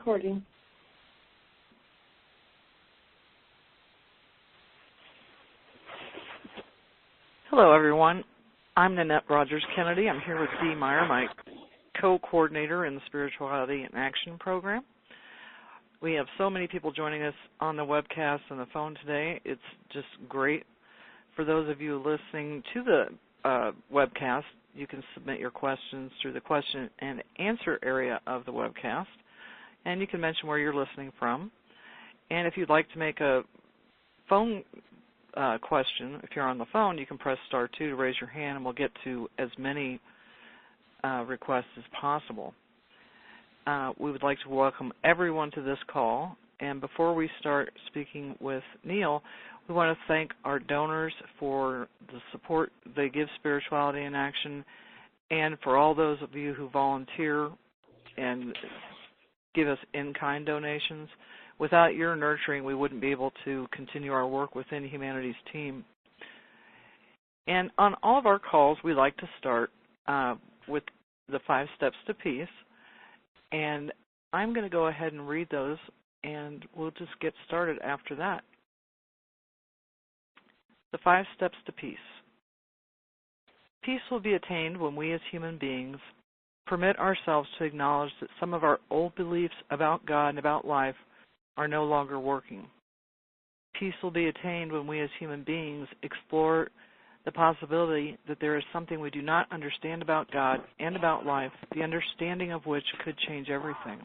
Recording. Hello, everyone. I'm Nanette Rogers-Kennedy. I'm here with Dee Meyer, my co-coordinator in the Spirituality in Action program. We have so many people joining us on the webcast and the phone today. It's just great. For those of you listening to the webcast, you can submit your questions through the question and answer area of the webcast, and you can mention where you're listening from. And if you'd like to make a phone question, if you're on the phone, you can press *2 to raise your hand, and we'll get to as many requests as possible. We would like to welcome everyone to this call, and before we start speaking with Neale, we want to thank our donors for the support they give Spirituality in Action, and for all those of you who volunteer and give us in-kind donations. Without your nurturing, we wouldn't be able to continue our work within Humanity's team. And on all of our calls, we like to start with the 5 steps to peace. And I'm going to go ahead and read those, and we'll just get started after that. The 5 steps to peace. Peace will be attained when we as human beings permit ourselves to acknowledge that some of our old beliefs about God and about life are no longer working. Peace will be attained when we as human beings explore the possibility that there is something we do not understand about God and about life, the understanding of which could change everything.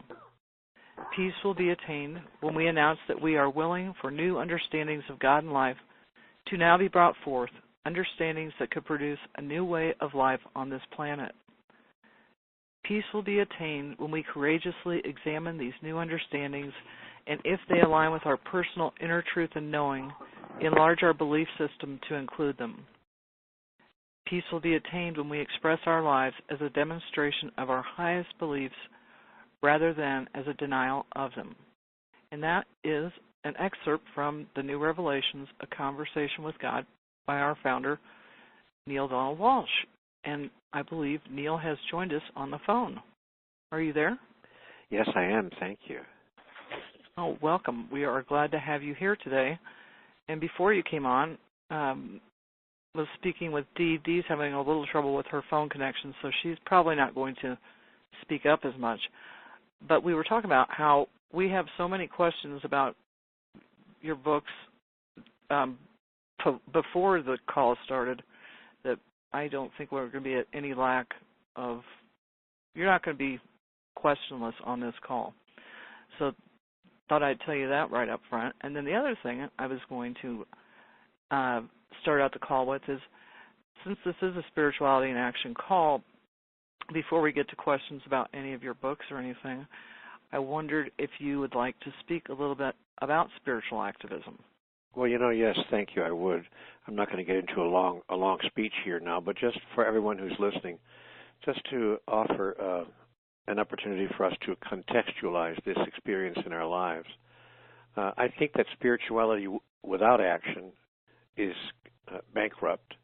Peace will be attained when we announce that we are willing for new understandings of God and life to now be brought forth, understandings that could produce a new way of life on this planet. Peace will be attained when we courageously examine these new understandings, and if they align with our personal inner truth and knowing, enlarge our belief system to include them. Peace will be attained when we express our lives as a demonstration of our highest beliefs rather than as a denial of them. And that is an excerpt from The New Revelations, A Conversation with God by our founder, Neale Donald Walsch. And I believe Neale has joined us on the phone. Are you there? Yes, I am. Thank you. Oh, welcome. We are glad to have you here today. And before you came on, was speaking with Dee. Dee's having a little trouble with her phone connection, so she's probably not going to speak up as much. But we were talking about how we have so many questions about your books before the call started that I don't think we're going to be at any lack of, you're not going to be questionless on this call. So thought I'd tell you that right up front. And then the other thing I was going to start out the call with is, since this is a Spirituality in Action call, before we get to questions about any of your books or anything, I wondered if you would like to speak a little bit about spiritual activism. Well, yes, thank you, I would. I'm not going to get into a long speech here now, but just for everyone who's listening, just to offer an opportunity for us to contextualize this experience in our lives. I think that spirituality without action is bankrupt.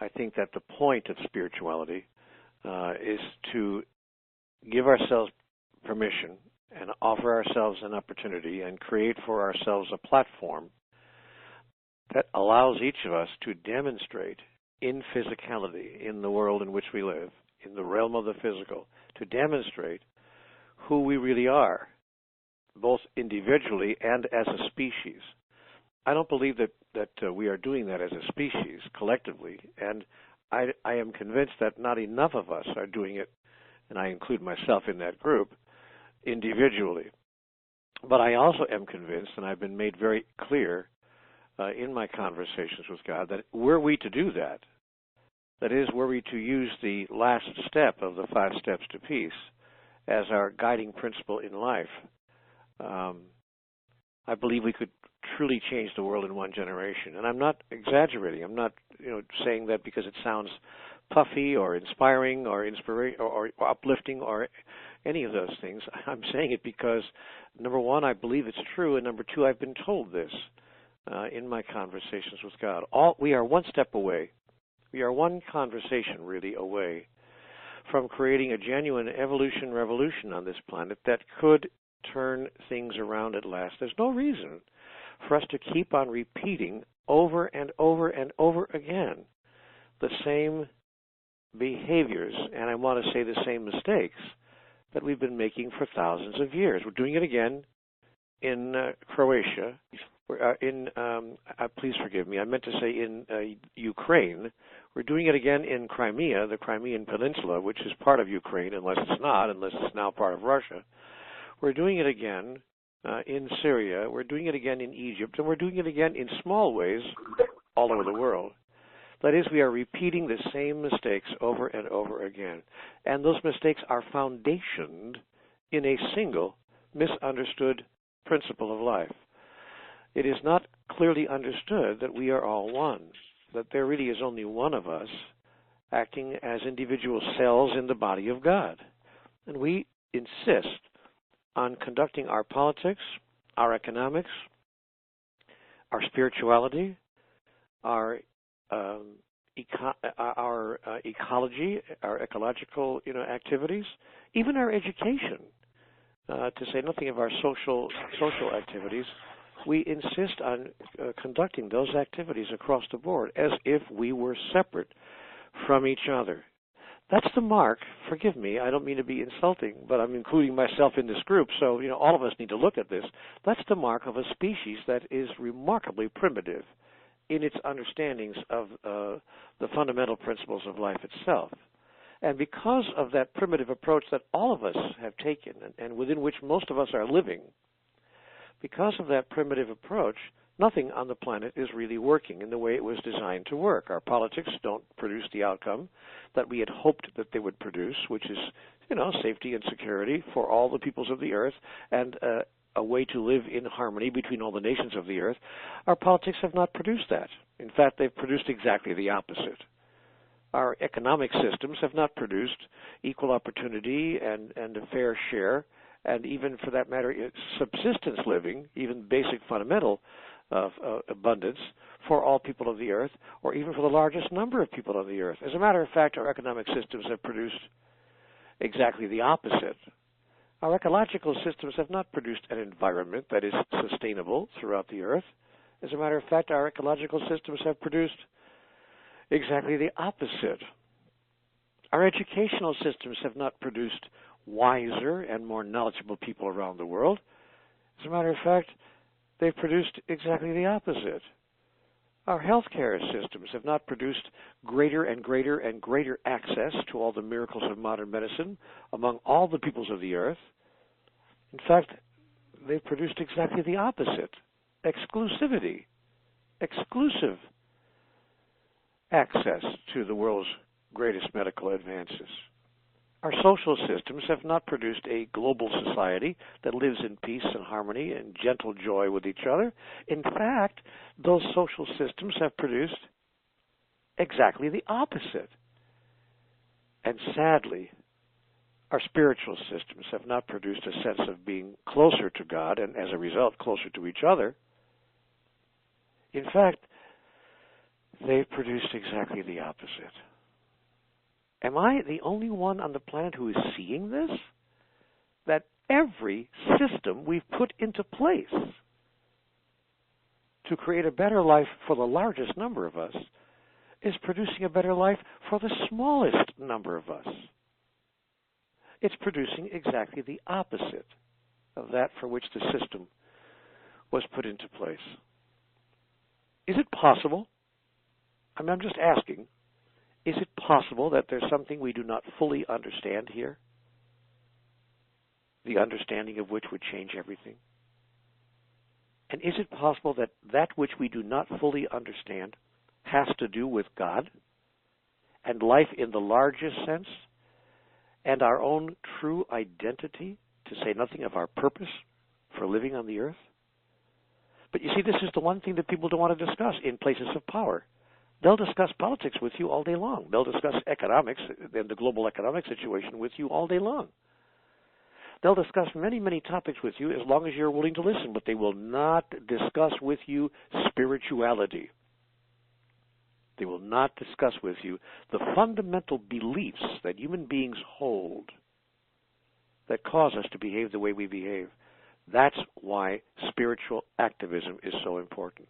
I think that the point of spirituality is to give ourselves permission and offer ourselves an opportunity and create for ourselves a platform that allows each of us to demonstrate in physicality, in the world in which we live, in the realm of the physical, to demonstrate who we really are, both individually and as a species. I don't believe that we are doing that as a species collectively, and I am convinced that not enough of us are doing it, and I include myself in that group, individually. But I also am convinced, and I've been made very clear in my conversations with God, that were we to do that, that is, were we to use the last step of the 5 steps to peace as our guiding principle in life, I believe we could truly change the world in one generation. And I'm not exaggerating. I'm not, saying that because it sounds puffy or inspiring or uplifting or any of those things. I'm saying it because, number one, I believe it's true, and number two, I've been told this in my conversations with God. We are one step away. We are one conversation, really, away from creating a genuine evolution revolution on this planet that could turn things around at last. There's no reason for us to keep on repeating over and over and over again the same behaviors, and I want to say the same mistakes that we've been making for thousands of years. We're doing it again in Croatia. Please forgive me, I meant to say in Ukraine. We're doing it again in Crimea, the Crimean Peninsula, which is part of Ukraine, unless it's now part of Russia. We're doing it again in Syria. We're doing it again in Egypt, and we're doing it again in small ways all over the world. That is, we are repeating the same mistakes over and over again. And those mistakes are foundationed in a single misunderstood principle of life. It is not clearly understood that we are all one, that there really is only one of us acting as individual cells in the body of God. And we insist on conducting our politics, our economics, our spirituality, our ecology, our ecological activities, even our education, to say nothing of our social activities. We insist on conducting those activities across the board as if we were separate from each other. That's the mark. Forgive me, I don't mean to be insulting, but I'm including myself in this group, so all of us need to look at this. That's the mark of a species that is remarkably primitive in its understandings of the fundamental principles of life itself. And because of that primitive approach that all of us have taken and within which most of us are living, because of that primitive approach, nothing on the planet is really working in the way it was designed to work. Our politics don't produce the outcome that we had hoped that they would produce, which is, safety and security for all the peoples of the earth and a way to live in harmony between all the nations of the earth. Our politics have not produced that. In fact, they've produced exactly the opposite. Our economic systems have not produced equal opportunity and a fair share, and even, for that matter, subsistence living, even basic fundamental abundance for all people of the earth, or even for the largest number of people on the earth. As a matter of fact, our economic systems have produced exactly the opposite. Our ecological systems have not produced an environment that is sustainable throughout the earth. As a matter of fact, our ecological systems have produced exactly the opposite. Our educational systems have not produced wiser and more knowledgeable people around the world. As a matter of fact, they've produced exactly the opposite. Our healthcare systems have not produced greater and greater and greater access to all the miracles of modern medicine among all the peoples of the earth. In fact, they've produced exactly the opposite. Exclusivity, exclusive access to the world's greatest medical advances. Our social systems have not produced a global society that lives in peace and harmony and gentle joy with each other. In fact, those social systems have produced exactly the opposite. And sadly, our spiritual systems have not produced a sense of being closer to God and, as a result, closer to each other. In fact, they've produced exactly the opposite. Am I the only one on the planet who is seeing this? That every system we've put into place to create a better life for the largest number of us is producing a better life for the smallest number of us. It's producing exactly the opposite of that for which the system was put into place. Is it possible? I'm just asking, is it possible that there's something we do not fully understand here? The understanding of which would change everything? And is it possible that that which we do not fully understand has to do with God and life in the largest sense and our own true identity, to say nothing of our purpose for living on the earth? But you see, this is the one thing that people don't want to discuss in places of power. They'll discuss politics with you all day long. They'll discuss economics and the global economic situation with you all day long. They'll discuss many, many topics with you as long as you're willing to listen, but they will not discuss with you spirituality. They will not discuss with you the fundamental beliefs that human beings hold that cause us to behave the way we behave. That's why spiritual activism is so important.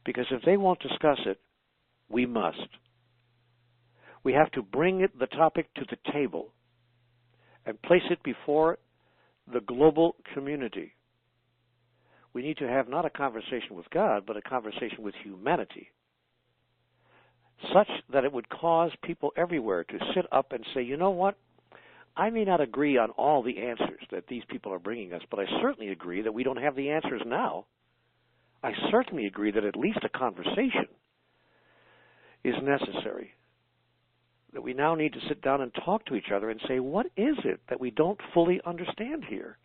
Because if they won't discuss it, we must. We have to bring the topic to the table and place it before the global community. We need to have not a conversation with God, but a conversation with humanity, such that it would cause people everywhere to sit up and say, you know what? I may not agree on all the answers that these people are bringing us, but I certainly agree that we don't have the answers now. I certainly agree that at least a conversation is necessary, that we now need to sit down and talk to each other and say, what is it that we don't fully understand here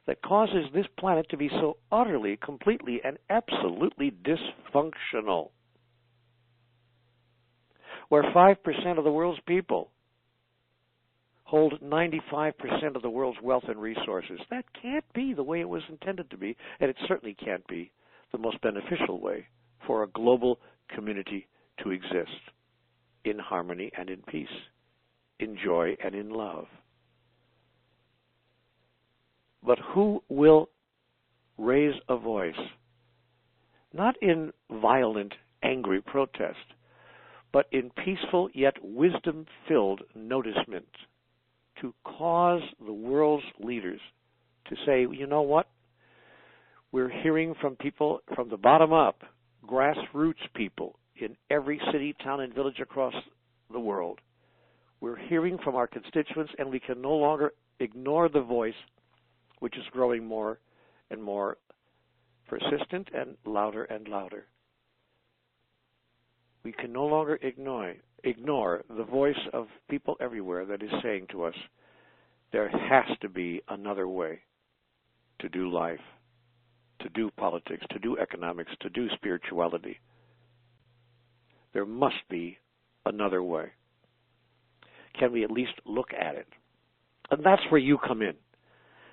that causes this planet to be so utterly, completely, and absolutely dysfunctional? Where 5% of the world's people hold 95% of the world's wealth and resources. That can't be the way it was intended to be, and it certainly can't be the most beneficial way for a global community to exist in harmony and in peace, in joy and in love. But who will raise a voice, not in violent, angry protest, but in peaceful yet wisdom-filled noticement, to cause the world's leaders to say, you know what? We're hearing from people from the bottom up, grassroots people in every city, town, and village across the world. We're hearing from our constituents, and we can no longer ignore the voice, which is growing more and more persistent and louder and louder. We can no longer ignore the voice of people everywhere that is saying to us, there has to be another way to do life, to do politics, to do economics, to do spirituality. There must be another way. Can we at least look at it? And that's where you come in.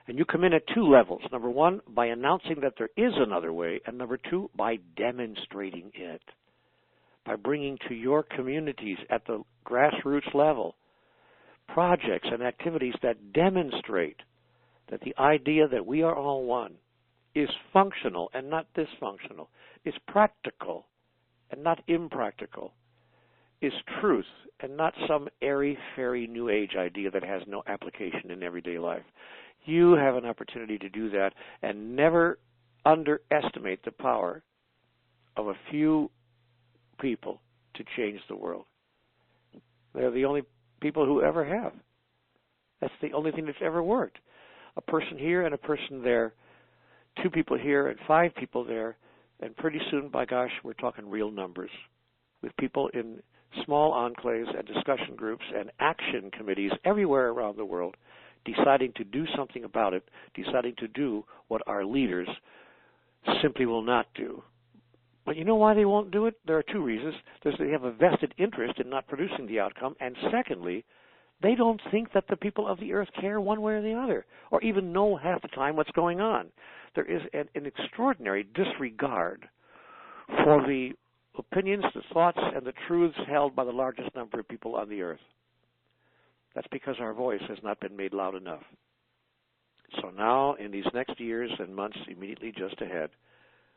And you come in at two levels. Number one, by announcing that there is another way, and number two, by demonstrating it. By bringing to your communities at the grassroots level projects and activities that demonstrate that the idea that we are all one is functional and not dysfunctional, is practical and not impractical, is truth and not some airy-fairy New Age idea that has no application in everyday life. You have an opportunity to do that, and never underestimate the power of a few people to change the world. They're the only people who ever have. That's the only thing that's ever worked. A person here and a person there, 2 people here and 5 people there, and pretty soon, by gosh, we're talking real numbers, with people in small enclaves and discussion groups and action committees everywhere around the world deciding to do something about it, deciding to do what our leaders simply will not do. But you know why they won't do it? There are 2 reasons. They have a vested interest in not producing the outcome, and secondly, they don't think that the people of the earth care one way or the other, or even know half the time what's going on. There is an extraordinary disregard for the opinions, the thoughts, and the truths held by the largest number of people on the earth. That's because our voice has not been made loud enough. So now, in these next years and months immediately just ahead,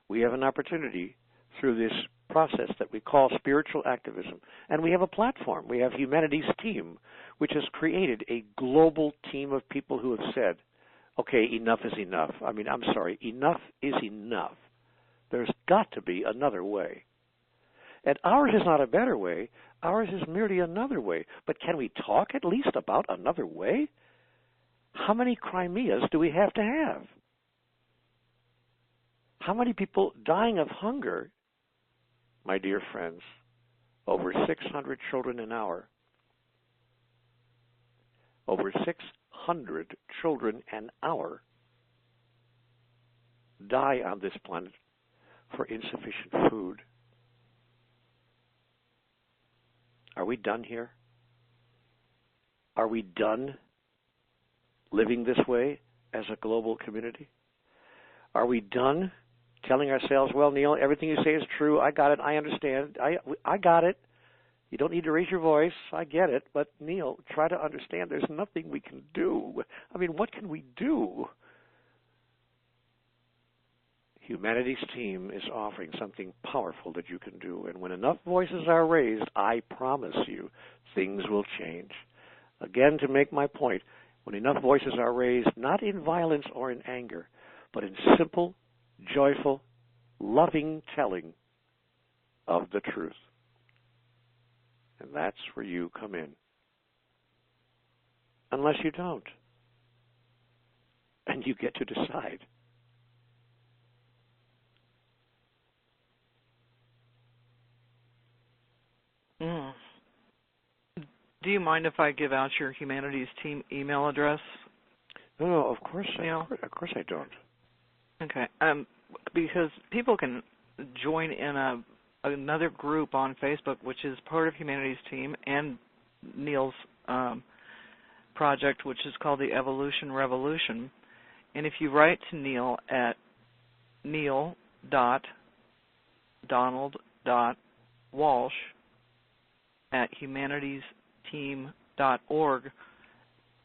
we have an opportunity through this process that we call spiritual activism. And we have a platform. We have Humanity's Team, which has created a global team of people who have said, okay, enough is enough. I mean, I'm sorry, enough is enough. There's got to be another way. And ours is not a better way. Ours is merely another way. But can we talk at least about another way? How many Crimeas do we have to have? How many people dying of hunger, my dear friends? Over 600 children an hour. Over 600 children an hour die on this planet for insufficient food. Are we done here? Are we done living this way as a global community? Are we done telling ourselves, well, Neale, everything you say is true. I got it. I understand. I got it. You don't need to raise your voice. I get it. But, Neale, try to understand there's nothing we can do. I mean, what can we do? Humanities Team is offering something powerful that you can do. And when enough voices are raised, I promise you, things will change. Again, to make my point, when enough voices are raised, not in violence or in anger, but in simple, joyful, loving telling of the truth. And that's where you come in. Unless you don't. And you get to decide. Mm. Do you mind if I give out your Humanities Team email address? No, of course I don't. Okay. Because people can join in another group on Facebook, which is part of Humanities Team and Neale's project, which is called the Evolution Revolution. And if you write to Neale at neale.donald.walsh@humanitiesteam.org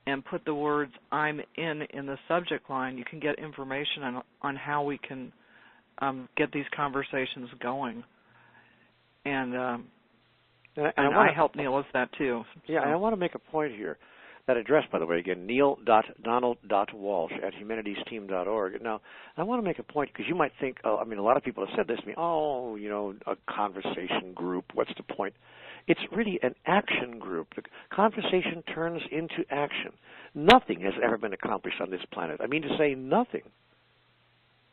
and put the words "I'm in" the subject line, you can get information on how we can get these conversations going. And I help Neale with that too. Yeah, so. and I want to make a point here. That address, by the way, again, neale.donald.walsh@humanitiesteam.org. Now, I want to make a point because you might think, a lot of people have said this to me, a conversation group, what's the point? It's really an action group. The conversation turns into action. Nothing has ever been accomplished on this planet. I mean to say nothing.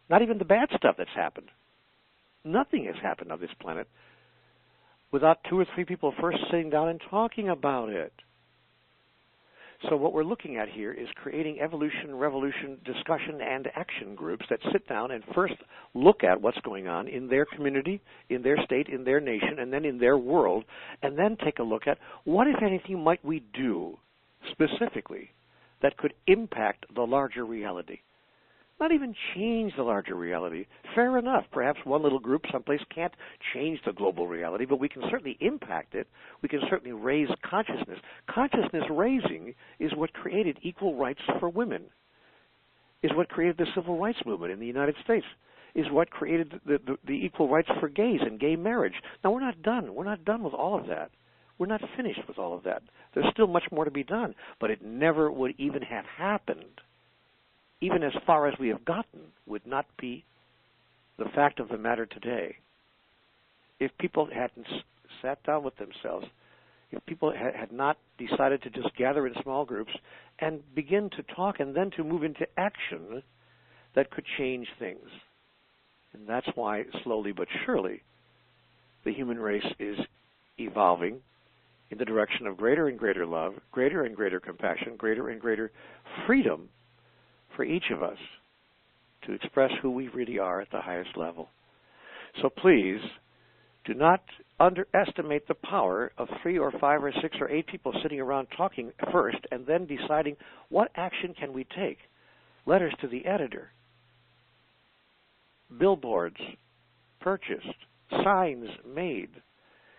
Not even the bad stuff that's happened. Nothing has happened on this planet without 2 or 3 people first sitting down and talking about it. So what we're looking at here is creating evolution, revolution, discussion, and action groups that sit down and first look at what's going on in their community, in their state, in their nation, and then in their world, and then take a look at what, if anything, might we do specifically that could impact the larger reality. Not even change the larger reality. Fair enough. Perhaps one little group someplace can't change the global reality, but we can certainly impact it. We can certainly raise consciousness. Consciousness raising is what created equal rights for women, is what created the civil rights movement in the United States, is what created the equal rights for gays and gay marriage. Now, we're not done. We're not done with all of that. We're not finished with all of that. There's still much more to be done, but it never would even have happened. Even as far as we have gotten, would not be the fact of the matter today. If people hadn't sat down with themselves, if people had not decided to just gather in small groups and begin to talk and then to move into action that could change things. And that's why, slowly but surely, the human race is evolving in the direction of greater and greater love, greater and greater compassion, greater and greater freedom for each of us to express who we really are at the highest level. So please, do not underestimate the power of 3 or 5 or 6 or 8 people sitting around talking first and then deciding what action can we take. Letters to the editor, billboards purchased, signs made,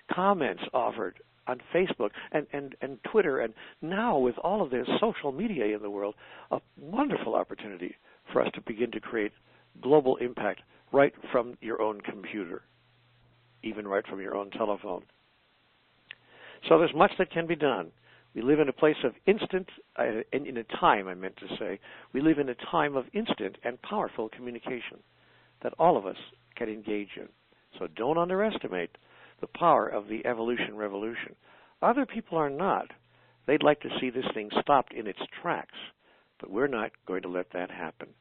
comments offered on Facebook and Twitter, and now with all of this social media in the world, a wonderful opportunity for us to begin to create global impact right from your own computer, even right from your own telephone. So there's much that can be done. We live in a place of instant, in a time, I meant to say, we live in a time of instant and powerful communication that all of us can engage in. So don't underestimate the power of the evolution revolution. Other people are not. They'd like to see this thing stopped in its tracks, but we're not going to let that happen.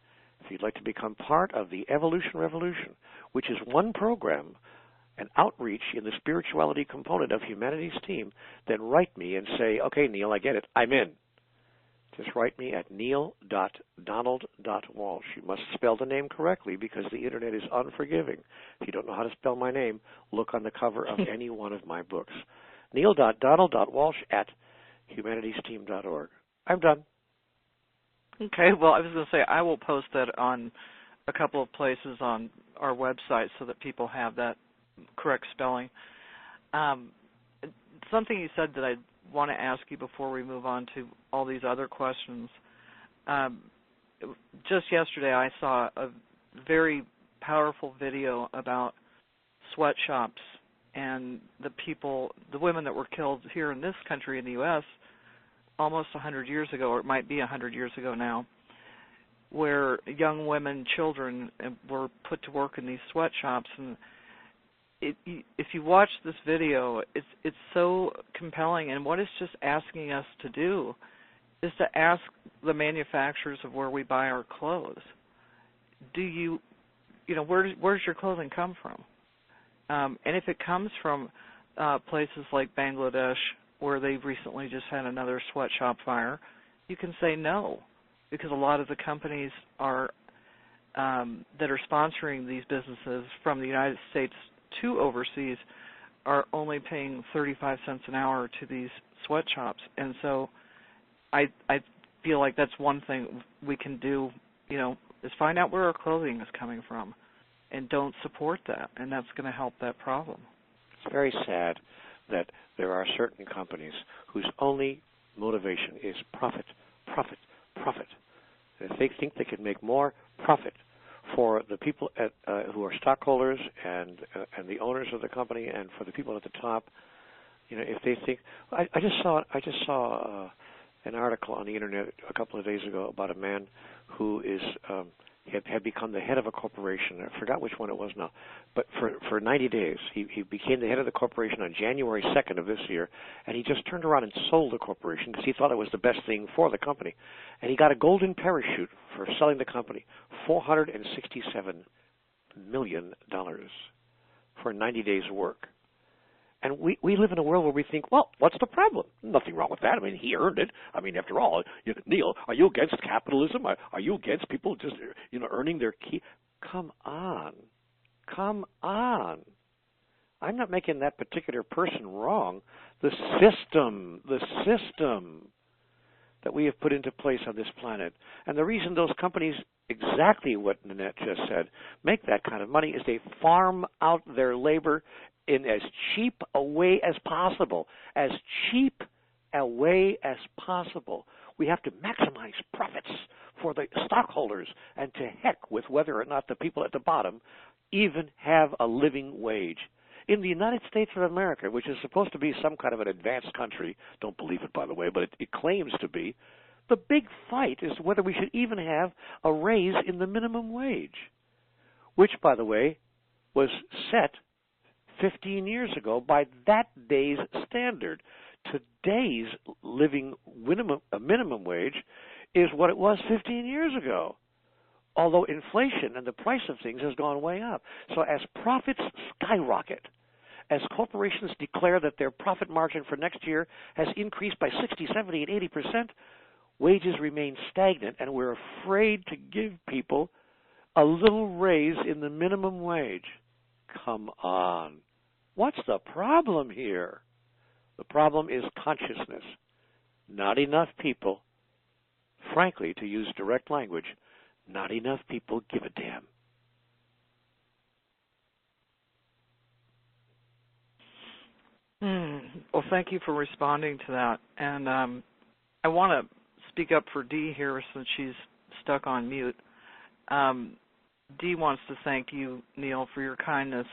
If you'd like to become part of the evolution revolution, which is one program, an outreach in the spirituality component of Humanities Team, then write me and say, okay, Neale, I get it. I'm in. Just write me at neale.donald.walsh. You must spell the name correctly because the Internet is unforgiving. If you don't know how to spell my name, look on the cover of any one of my books. neale.donald.walsh@humanitiesteam.org. I'm done. Okay, well, I was going to say I will post that on a couple of places on our website so that people have that correct spelling. Something you said that I want to ask you before we move on to all these other questions. Just yesterday I saw a very powerful video about sweatshops and the women that were killed here in this country, in the U.S., almost 100 years ago, or it might be 100 years ago now, where young women, children were put to work in these sweatshops. And if you watch this video, it's so compelling. And what it's just asking us to do is to ask the manufacturers of where we buy our clothes, where's your clothing come from? And if it comes from places like Bangladesh, where they've recently just had another sweatshop fire, you can say no, because a lot of the companies that are sponsoring these businesses from the United States to overseas are only paying 35 cents an hour to these sweatshops. And so I feel like that's one thing we can do, is find out where our clothing is coming from and don't support that, and that's going to help that problem. It's very sad that there are certain companies whose only motivation is profit, profit, profit. If they think they can make more profit for the people who are stockholders and the owners of the company, and for the people at the top, if they think, I just saw an article on the internet a couple of days ago about a man who is had become the head of a corporation. I forgot which one it was now, but for 90 days he became the head of the corporation on January 2nd of this year, and he just turned around and sold the corporation because he thought it was the best thing for the company, and he got a golden parachute for selling the company, $467 million for 90 days of work. And we live in a world where we think, well, what's the problem? Nothing wrong with that. I mean, he earned it. I mean, after all, Neale, are you against capitalism? Are you against people just, earning their key? Come on. Come on. I'm not making that particular person wrong. The system that we have put into place on this planet. And the reason those companies, exactly what Nanette just said, make that kind of money is they farm out their labor in as cheap a way as possible. As cheap a way as possible. We have to maximize profits for the stockholders, and to heck with whether or not the people at the bottom even have a living wage. In the United States of America, which is supposed to be some kind of an advanced country, don't believe it, by the way, but it claims to be, the big fight is whether we should even have a raise in the minimum wage, which, by the way, was set 15 years ago by that day's standard. Today's minimum wage is what it was 15 years ago, although inflation and the price of things has gone way up. So as profits skyrocket, as corporations declare that their profit margin for next year has increased by 60, 70, and 80%, wages remain stagnant, and we're afraid to give people a little raise in the minimum wage. Come on. What's the problem here? The problem is consciousness. Not enough people, frankly, to use direct language, not enough people give a damn. Well, thank you for responding to that. And I want to speak up for Dee here since she's stuck on mute. Dee wants to thank you, Neale, for your kindness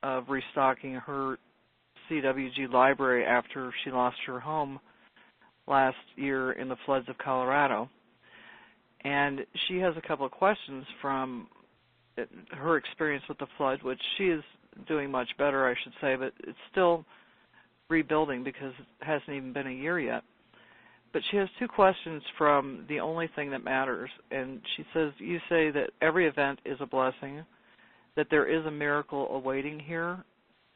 of restocking her CWG library after she lost her home last year in the floods of Colorado. And she has a couple of questions from her experience with the flood, which she is doing much better, I should say, but it's still rebuilding because it hasn't even been a year yet. But she has two questions from The Only Thing That Matters. And she says, you say that every event is a blessing, that there is a miracle awaiting here.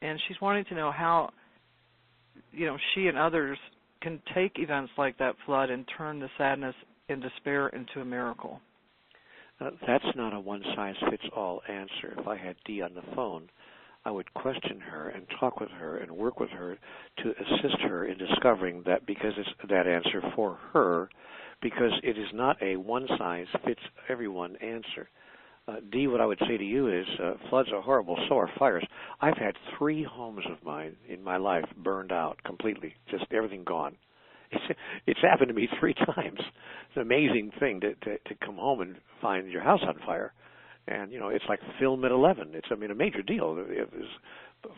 And she's wanting to know how, she and others can take events like that flood and turn the sadness and despair into a miracle. That's not a one-size-fits-all answer. If I had Dee on the phone, I would question her and talk with her and work with her to assist her in discovering that, because it's that answer for her, because it is not a one-size-fits-everyone answer. Dee, what I would say to you is floods are horrible, so are fires. I've had 3 homes of mine in my life burned out completely, just everything gone. It's happened to me 3 times. It's an amazing thing to come home and find your house on fire. And, it's like film at 11. It's, a major deal. There's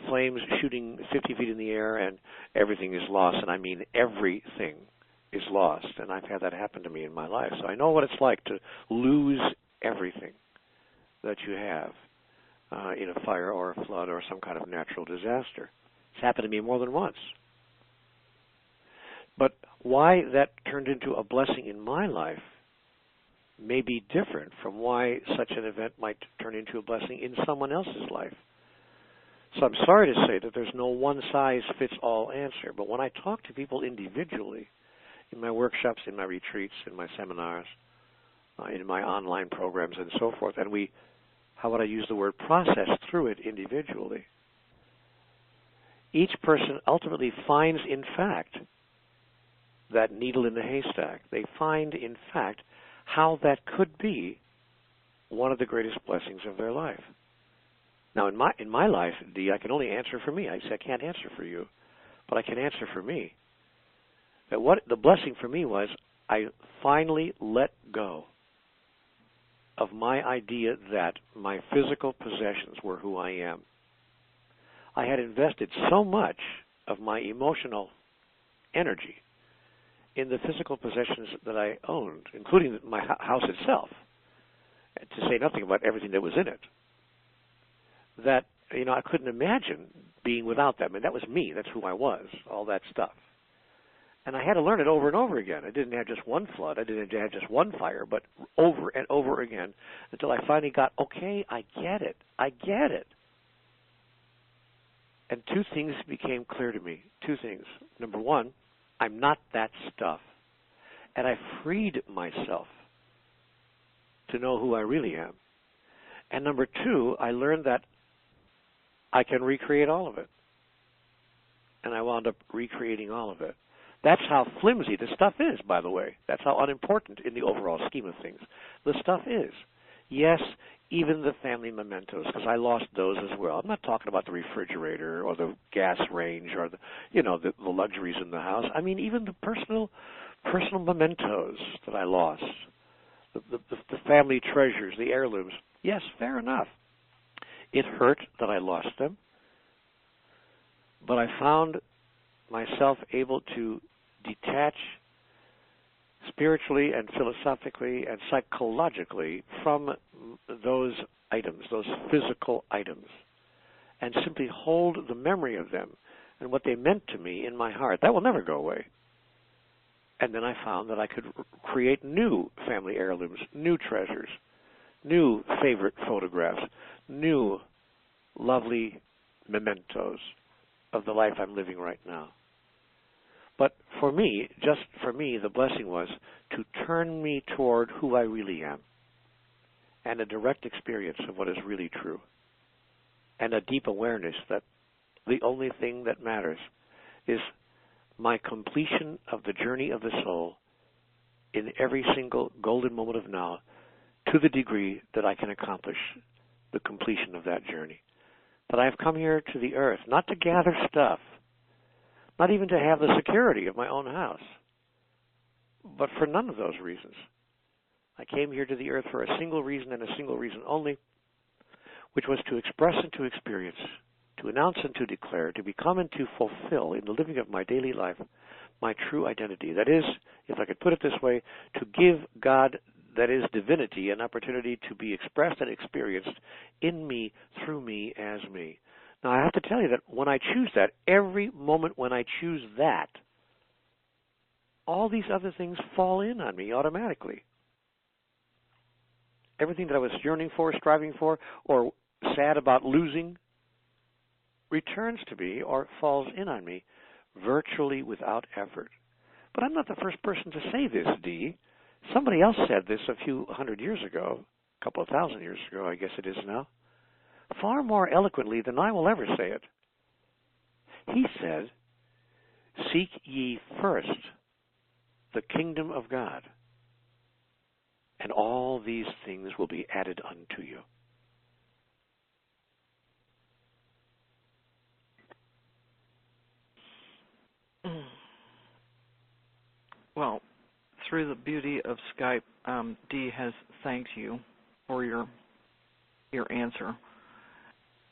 flames shooting 50 feet in the air, and everything is lost. And I mean everything is lost. And I've had that happen to me in my life. So I know what it's like to lose everything that you have in a fire or a flood or some kind of natural disaster. It's happened to me more than once. But why that turned into a blessing in my life may be different from why such an event might turn into a blessing in someone else's life. So I'm sorry to say that there's no one-size-fits-all answer, but when I talk to people individually, in my workshops, in my retreats, in my seminars, in my online programs and so forth, and we, how would I use the word, process through it individually, each person ultimately finds, in fact, that needle in the haystack. They find, in fact, how that could be one of the greatest blessings of their life. Now, in my life, Dee, I can only answer for me. I can't answer for you, but I can answer for me. That what the blessing for me was, I finally let go of my idea that my physical possessions were who I am. I had invested so much of my emotional energy in the physical possessions that I owned, including my house itself, to say nothing about everything that was in it, that, I couldn't imagine being without them. And that was me. That's who I was, all that stuff. And I had to learn it over and over again. I didn't have just one flood. I didn't have just one fire, but over and over again until I finally got, okay, I get it. I get it. And two things became clear to me. Two things. Number one, I'm not that stuff. And I freed myself to know who I really am. And number two, I learned that I can recreate all of it. And I wound up recreating all of it. That's how flimsy the stuff is, by the way. That's how unimportant in the overall scheme of things the stuff is. Yes, even the family mementos, because I lost those as well. I'm not talking about the refrigerator or the gas range or the luxuries in the house. I mean, even the personal mementos that I lost, the family treasures, the heirlooms. Yes, fair enough. It hurt that I lost them, but I found myself able to detach spiritually and philosophically and psychologically from those items, those physical items, and simply hold the memory of them and what they meant to me in my heart. That will never go away. And then I found that I could create new family heirlooms, new treasures, new favorite photographs, new lovely mementos of the life I'm living right now. But for me, just for me, the blessing was to turn me toward who I really am and a direct experience of what is really true and a deep awareness that the only thing that matters is my completion of the journey of the soul in every single golden moment of now to the degree that I can accomplish the completion of that journey. That I have come here to the earth not to gather stuff, not even to have the security of my own house, but for none of those reasons. I came here to the earth for a single reason and a single reason only, which was to express and to experience, to announce and to declare, to become and to fulfill in the living of my daily life my true identity. That is, if I could put it this way, to give God, that is divinity, an opportunity to be expressed and experienced in me, through me, as me. Now, I have to tell you that when I choose that, every moment when I choose that, all these other things fall in on me automatically. Everything that I was yearning for, striving for, or sad about losing returns to me or falls in on me virtually without effort. But I'm not the first person to say this, Dee. Somebody else said this a few hundred years ago, a couple of thousand years ago, I guess it is now, far more eloquently than I will ever say it. He said, "Seek ye first the kingdom of God, and all these things will be added unto you." Well, through the beauty of Skype, Dee has thanked you for your your answer.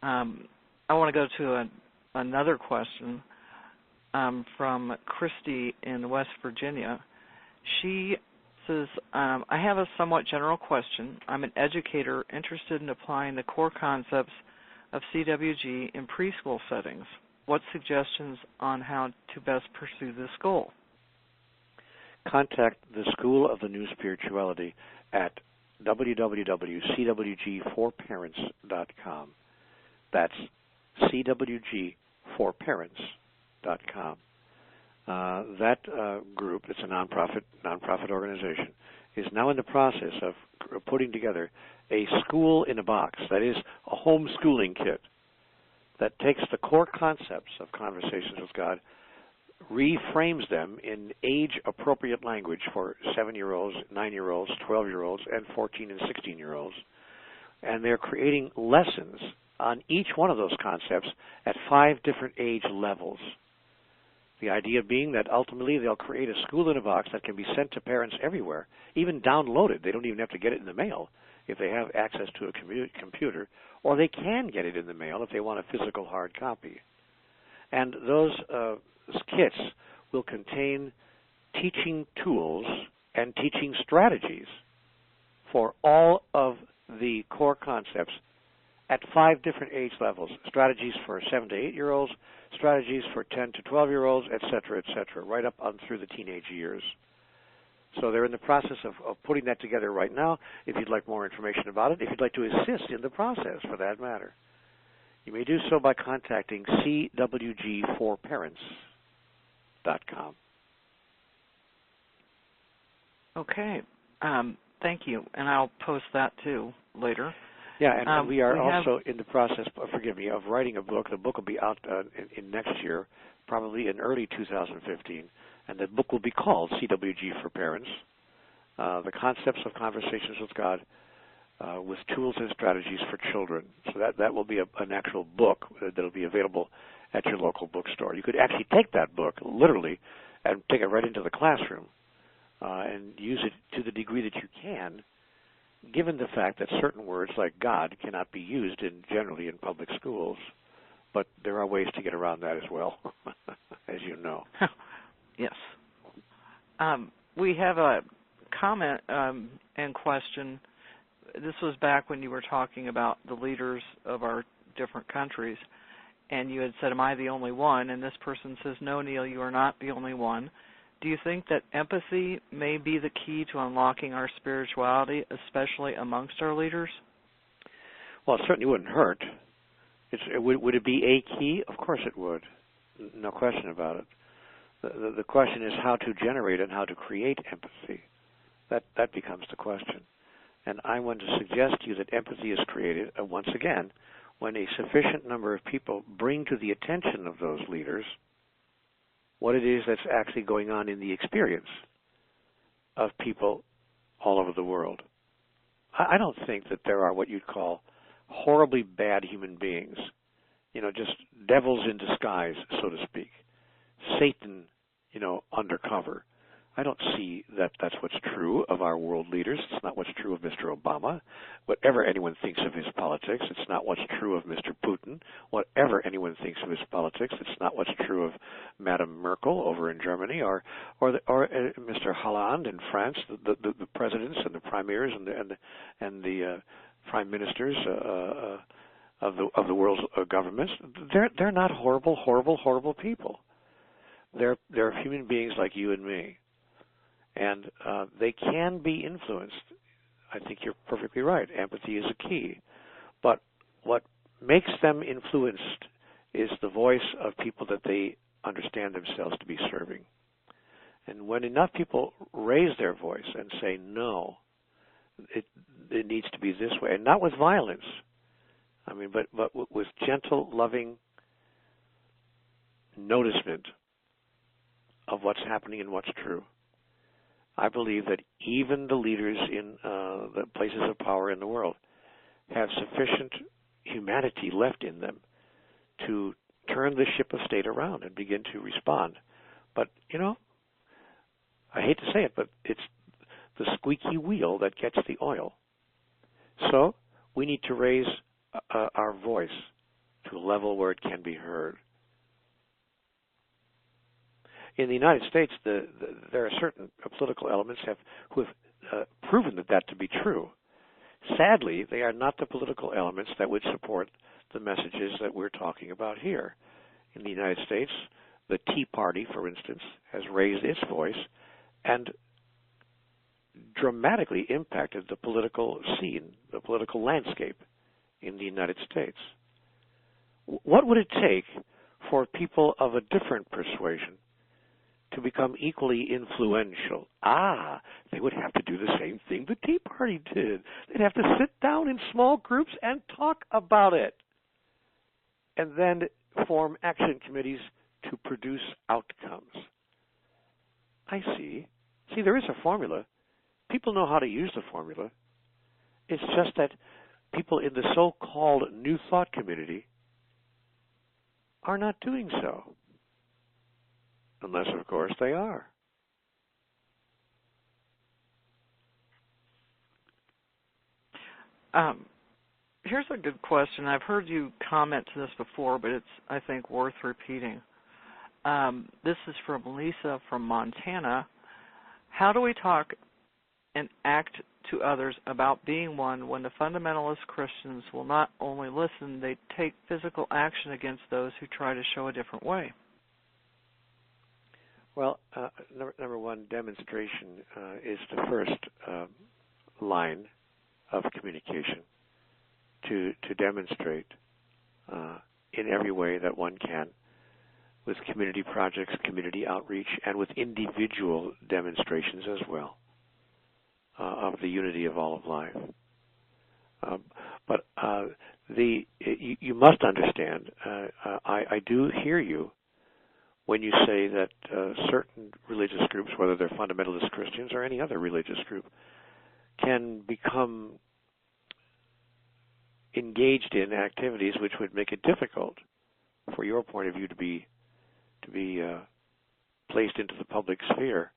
I want to go to another question from Christy in West Virginia. She says, I have a somewhat general question. I'm an educator interested in applying the core concepts of CWG in preschool settings. What suggestions on how to best pursue this goal? Contact the School of the New Spirituality at www.cwg4parents.com. That's cwg4parents.com. That group, it's a nonprofit organization, is now in the process of putting together a school in a box, that is, a homeschooling kit that takes the core concepts of Conversations with God, reframes them in age-appropriate language for 7-year-olds, 9-year-olds, 12-year-olds, and 14 and 16-year-olds. And they're creating lessons on each one of those concepts at 5 different age levels. The idea being that ultimately they'll create a school in a box that can be sent to parents everywhere, even downloaded. They don't even have to get it in the mail if they have access to a computer, or they can get it in the mail if they want a physical hard copy. And those kits will contain teaching tools and teaching strategies for all of the core concepts at 5 different age levels. Strategies for 7 to 8-year-olds, strategies for 10 to 12-year-olds, et cetera, right up on through the teenage years. So they're in the process of putting that together right now. If you'd like more information about it, if you'd like to assist in the process for that matter, you may do so by contacting cwg4parents.com. Okay. Thank you. And I'll post that too later. Yeah, and we are also in the process, of writing a book. The book will be out in next year, probably in early 2015, and the book will be called CWG for Parents, The Concepts of Conversations with God with Tools and Strategies for Children. So that will be an actual book that will be available at your local bookstore. You could actually take that book, literally, and take it right into the classroom and use it to the degree that you can, given the fact that certain words like God cannot be used generally in public schools. But there are ways to get around that as well, as you know. Yes. We have a comment and question. This was back when you were talking about the leaders of our different countries, and you had said, am I the only one? And this person says, no, Neale, you are not the only one. Do you think that empathy may be the key to unlocking our spirituality, especially amongst our leaders? Well, it certainly wouldn't hurt. Would it be a key? Of course it would. No question about it. The question is how to generate and how to create empathy. That becomes the question. And I want to suggest to you that empathy is created, once again, when a sufficient number of people bring to the attention of those leaders what it is that's actually going on in the experience of people all over the world. I don't think that there are what you'd call horribly bad human beings, just devils in disguise, so to speak, Satan, undercover. I don't see that that's what's true of our world leaders. It's not what's true of Mr. Obama. Whatever anyone thinks of his politics, it's not what's true of Mr. Putin. Whatever anyone thinks of his politics, it's not what's true of Madame Merkel over in Germany or Mr. Hollande in France, the presidents and the premiers and the prime ministers of the world's governments. They're not horrible people. They're human beings like you and me. And they can be influenced. I think you're perfectly right. Empathy is a key. But what makes them influenced is the voice of people that they understand themselves to be serving. And when enough people raise their voice and say, no, it needs to be this way, and not with violence, but with gentle, loving noticement of what's happening and what's true. I believe that even the leaders in the places of power in the world have sufficient humanity left in them to turn the ship of state around and begin to respond. But, I hate to say it, but it's the squeaky wheel that gets the oil. So We need to raise our voice to a level where it can be heard. In the United States, there are certain political elements who have proven that to be true. Sadly, they are not the political elements that would support the messages that we're talking about here. In the United States, the Tea Party, for instance, has raised its voice and dramatically impacted the political scene, the political landscape in the United States. What would it take for people of a different persuasion to become equally influential? They would have to do the same thing the Tea Party did. They'd have to sit down in small groups and talk about it, and then form action committees to produce outcomes. I see. See, there is a formula. People know how to use the formula. It's just that people in the so-called New Thought community are not doing so. Unless, of course, they are. Here's a good question. I've heard you comment to this before, but it's, I think, worth repeating. This is from Lisa from Montana. How do we talk and act to others about being one when the fundamentalist Christians will not only listen, they take physical action against those who try to show a different way? Well, number one, demonstration is the first line of communication to demonstrate in every way that one can, with community projects, community outreach, and with individual demonstrations as well of the unity of all of life. But you must understand, I do hear you when you say that certain religious groups, whether they're fundamentalist Christians or any other religious group, can become engaged in activities which would make it difficult for your point of view to be placed into the public sphere.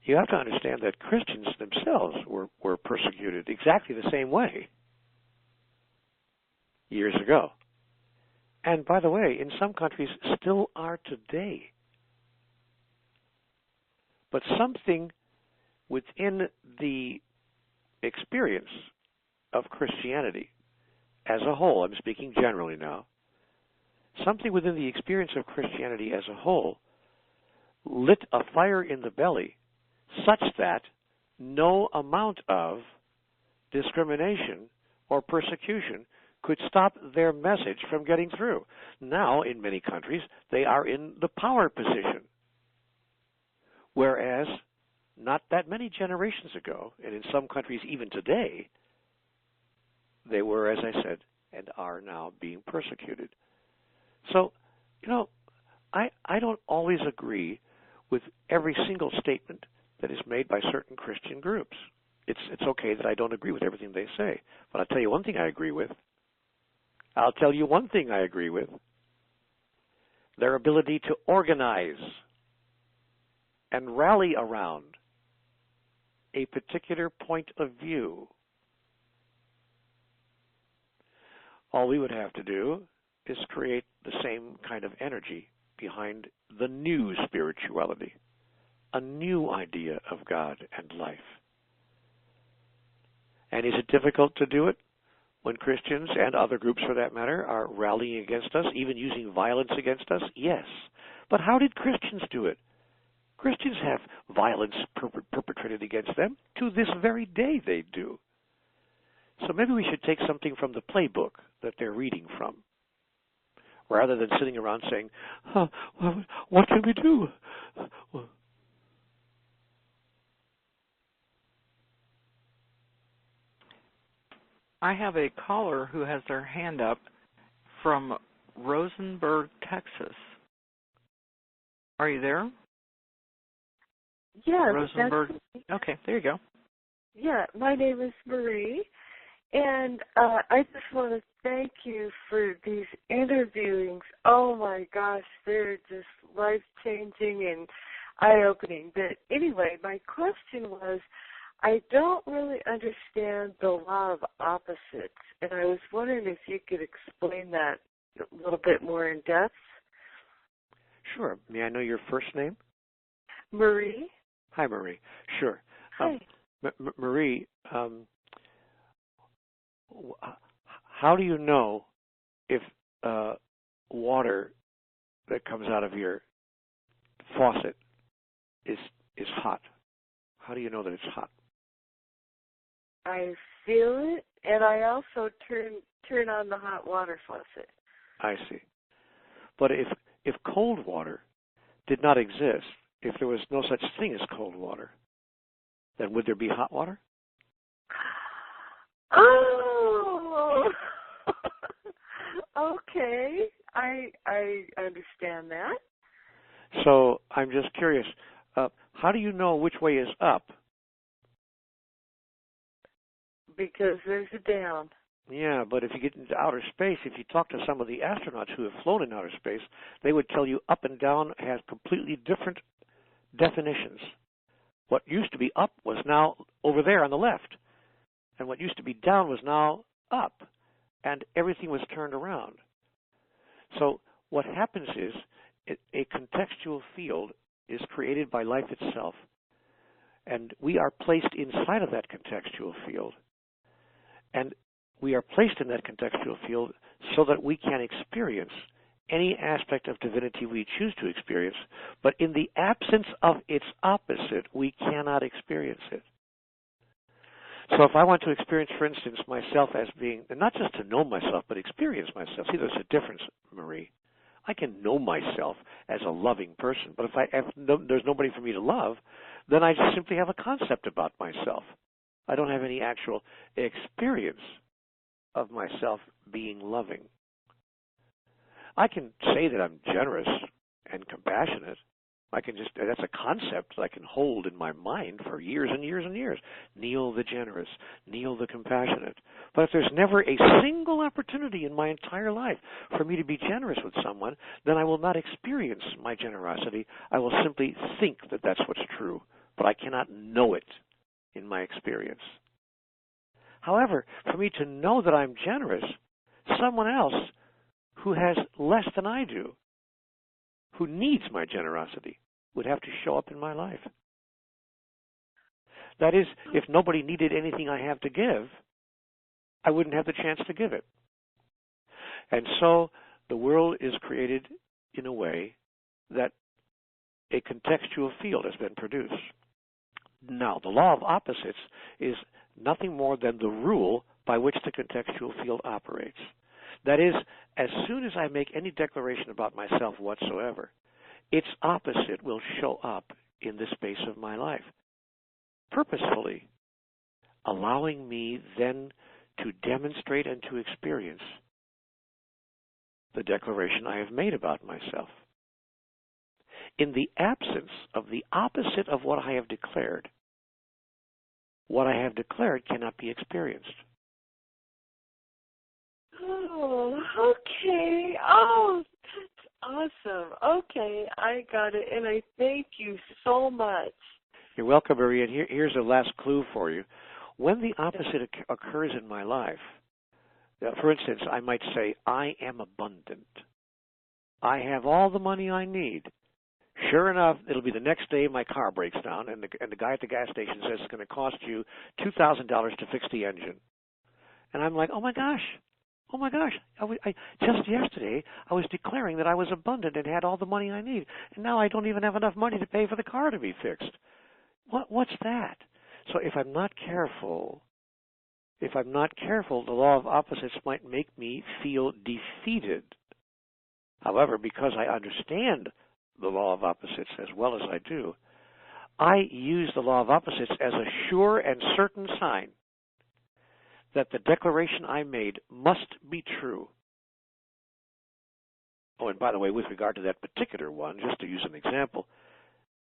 You have to understand that Christians themselves were persecuted exactly the same way years ago. And by the way, in some countries still are today. But something within the experience of Christianity as a whole, I'm speaking generally now, something within the experience of Christianity as a whole lit a fire in the belly such that no amount of discrimination or persecution could stop their message from getting through. Now, in many countries, they are in the power position. Whereas, not that many generations ago, and in some countries even today, they were, as I said, and are now being persecuted. So, I don't always agree with every single statement that is made by certain Christian groups. It's okay that I don't agree with everything they say. But I'll tell you one thing I agree with. Their ability to organize and rally around a particular point of view. All we would have to do is create the same kind of energy behind the new spirituality, a new idea of God and life. And is it difficult to do it when Christians and other groups for that matter are rallying against us, even using violence against us? Yes. But how did Christians do it? Christians have violence perpetrated against them. To this very day they do. So maybe we should take something from the playbook that they're reading from, rather than sitting around saying, what can we do? I have a caller who has their hand up from Rosenberg, Texas. Are you there? Yeah. Rosenberg. Okay, there you go. Yeah, my name is Marie, and I just want to thank you for these interviewings. Oh my gosh, they're just life-changing and eye-opening. But anyway, my question was, I don't really understand the law of opposites, and I was wondering if you could explain that a little bit more in depth. Sure. May I know your first name? Marie? Hi, Marie. Sure. Hi. Marie, how do you know if water that comes out of your faucet is hot? How do you know that it's hot? I feel it, and I also turn on the hot water faucet. I see. But if cold water did not exist, if there was no such thing as cold water, then would there be hot water? Oh, okay. I understand that. So I'm just curious, how do you know which way is up? Because there's a down. Yeah, but if you get into outer space, if you talk to some of the astronauts who have flown in outer space, they would tell you up and down has completely different definitions. What used to be up was now over there on the left, and what used to be down was now up, and everything was turned around. So what happens is a contextual field is created by life itself, and we are placed inside of that contextual field. And we are placed in that contextual field so that we can experience any aspect of divinity we choose to experience, but in the absence of its opposite, we cannot experience it. So if I want to experience, for instance, myself as being, and not just to know myself, but experience myself. See, there's a difference, Marie. I can know myself as a loving person, but if there's nobody for me to love, then I just simply have a concept about myself. I don't have any actual experience of myself being loving. I can say that I'm generous and compassionate. That's a concept that I can hold in my mind for years and years and years. Neale the generous, Neale the compassionate. But if there's never a single opportunity in my entire life for me to be generous with someone, then I will not experience my generosity. I will simply think that that's what's true, but I cannot know it in my experience. However, for me to know that I'm generous, someone else who has less than I do, who needs my generosity, would have to show up in my life. That is, if nobody needed anything I have to give, I wouldn't have the chance to give it. And so the world is created in a way that a contextual field has been produced. Now, the law of opposites is nothing more than the rule by which the contextual field operates. That is, as soon as I make any declaration about myself whatsoever, its opposite will show up in the space of my life, purposefully, allowing me then to demonstrate and to experience the declaration I have made about myself. In the absence of the opposite of what I have declared, what I have declared cannot be experienced. Oh, okay. Oh, that's awesome. Okay, I got it, and I thank you so much. You're welcome, Marie, and here's a last clue for you. When the opposite occurs in my life, for instance, I might say, I am abundant. I have all the money I need. Sure enough, it'll be the next day my car breaks down, and the guy at the gas station says it's going to cost you $2,000 to fix the engine. And I'm like, oh my gosh. Just yesterday, I was declaring that I was abundant and had all the money I need, and now I don't even have enough money to pay for the car to be fixed. What's that? So if I'm not careful, the law of opposites might make me feel defeated. However, because I understand the law of opposites as well as I do, I use the law of opposites as a sure and certain sign that the declaration I made must be true. Oh, and by the way, with regard to that particular one, just to use an example,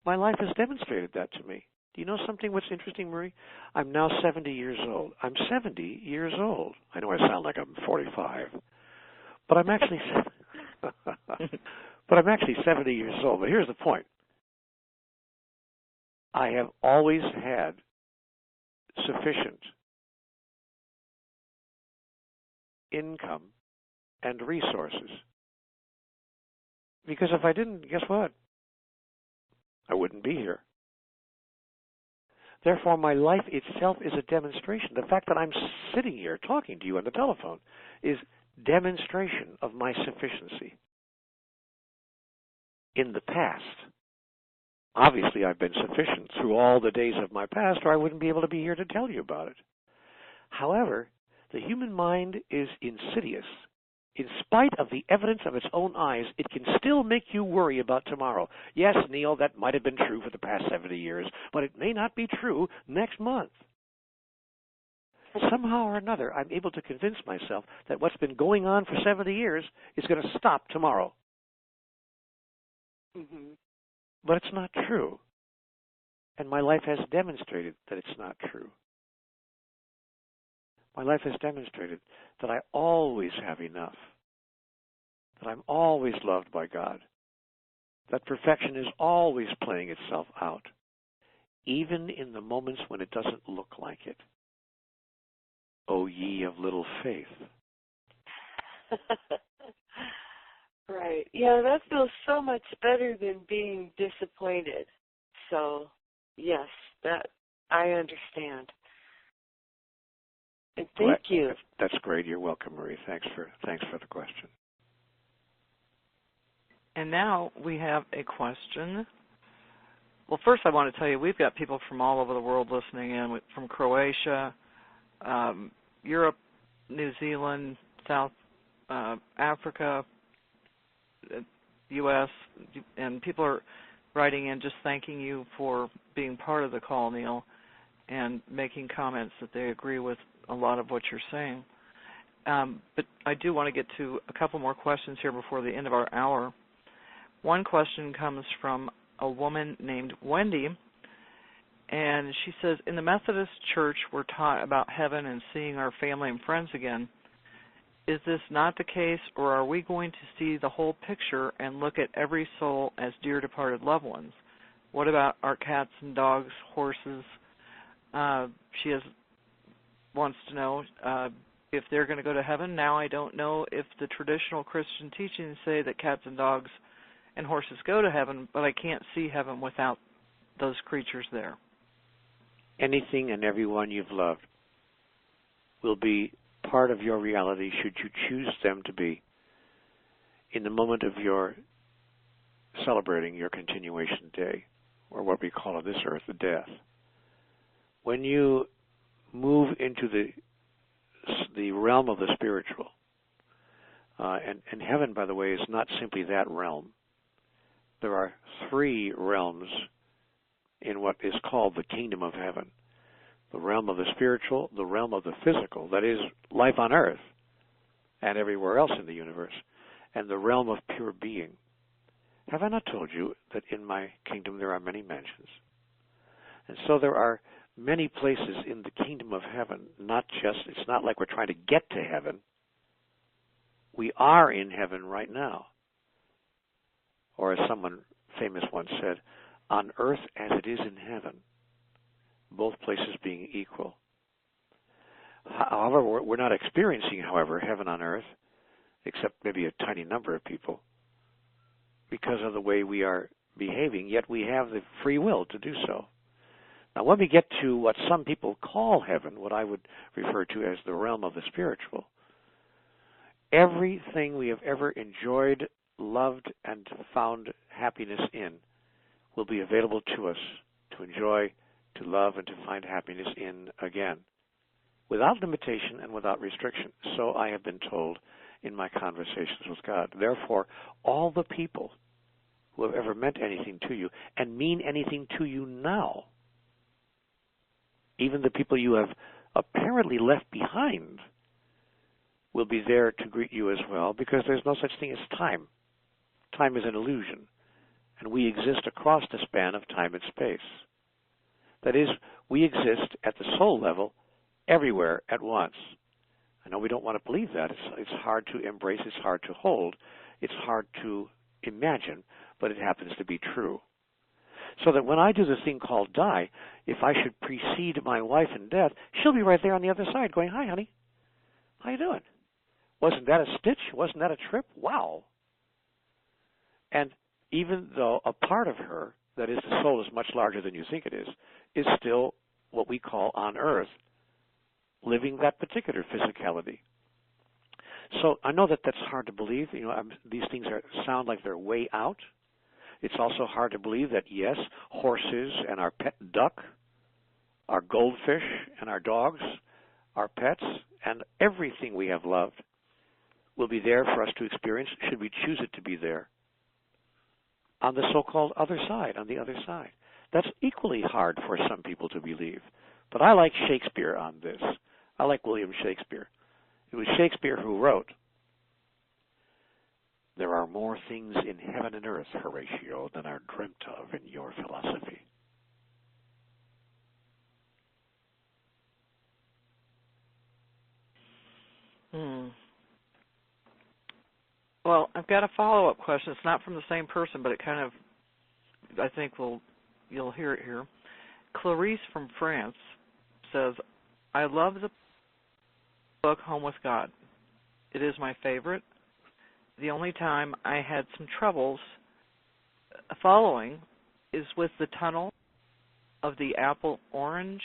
my life has demonstrated that to me. Do you know something what's interesting, Marie? I'm now 70 years old. I'm 70 years old. I know I sound like I'm 45, but I'm actually 70 years old. But here's the point. I have always had sufficient income and resources. Because if I didn't, guess what? I wouldn't be here. Therefore, my life itself is a demonstration. The fact that I'm sitting here talking to you on the telephone is demonstration of my sufficiency. In the past, obviously I've been sufficient through all the days of my past, or I wouldn't be able to be here to tell you about it. However, the human mind is insidious. In spite of the evidence of its own eyes, it can still make you worry about tomorrow. Yes, Neale, that might have been true for the past 70 years, but it may not be true next month. Somehow or another, I'm able to convince myself that what's been going on for 70 years is going to stop tomorrow. Mm-hmm. But it's not true. And my life has demonstrated that it's not true. My life has demonstrated that I always have enough, that I'm always loved by God, that perfection is always playing itself out, even in the moments when it doesn't look like it. O ye of little faith. Right. Yeah, that feels so much better than being disappointed. So, yes, that I understand. And thank you. That's great. You're welcome, Marie. Thanks for the question. And now we have a question. Well, first I want to tell you we've got people from all over the world listening in, from Croatia, Europe, New Zealand, South Africa, U.S., and people are writing in just thanking you for being part of the call, Neale, and making comments that they agree with a lot of what you're saying. But I do want to get to a couple more questions here before the end of our hour. One question comes from a woman named Wendy, and she says, in the Methodist Church, we're taught about heaven and seeing our family and friends again. Is this not the case, or are we going to see the whole picture and look at every soul as dear departed loved ones? What about our cats and dogs, horses? She wants to know if they're going to go to heaven. Now I don't know if the traditional Christian teachings say that cats and dogs and horses go to heaven, but I can't see heaven without those creatures there. Anything and everyone you've loved will be part of your reality should you choose them to be in the moment of your celebrating your continuation day, or what we call on this earth the death. When you move into the realm of the spiritual, and heaven, by the way, is not simply that realm. There are three realms in what is called the kingdom of heaven. The realm of the spiritual, the realm of the physical, that is life on earth and everywhere else in the universe, and the realm of pure being. Have I not told you that in my kingdom there are many mansions? And so there are many places in the kingdom of heaven, it's not like we're trying to get to heaven. We are in heaven right now. Or as someone famous once said, on earth as it is in heaven, both places being equal. However, we're not experiencing, heaven on earth, except maybe a tiny number of people, because of the way we are behaving, yet we have the free will to do so. Now, when we get to what some people call heaven, what I would refer to as the realm of the spiritual, everything we have ever enjoyed, loved, and found happiness in will be available to us to enjoy, to love, and to find happiness in again, without limitation and without restriction. So I have been told in my conversations with God. Therefore, all the people who have ever meant anything to you and mean anything to you now, even the people you have apparently left behind, will be there to greet you as well, because there's no such thing as time. Time is an illusion, and we exist across the span of time and space. That is, we exist at the soul level everywhere at once. I know we don't want to believe that. It's hard to embrace, it's hard to hold, it's hard to imagine, but it happens to be true. So that when I do this thing called die, if I should precede my wife in death, she'll be right there on the other side going, "Hi, honey. How you doing? Wasn't that a stitch? Wasn't that a trip? Wow." And even though a part of her, that is, the soul is much larger than you think it is still what we call on earth, living that particular physicality. So I know that that's hard to believe. These things sound like they're way out. It's also hard to believe that, yes, horses and our pet duck, our goldfish and our dogs, our pets, and everything we have loved will be there for us to experience should we choose it to be there. On the so-called other side, on the other side. That's equally hard for some people to believe. But I like Shakespeare on this. I like William Shakespeare. It was Shakespeare who wrote, "There are more things in heaven and earth, Horatio, than are dreamt of in your philosophy." Well, I've got a follow-up question. It's not from the same person, but it kind of, I think you'll hear it here. Clarice from France says, "I love the book Home with God. It is my favorite. The only time I had some troubles following is with the tunnel of the apple orange.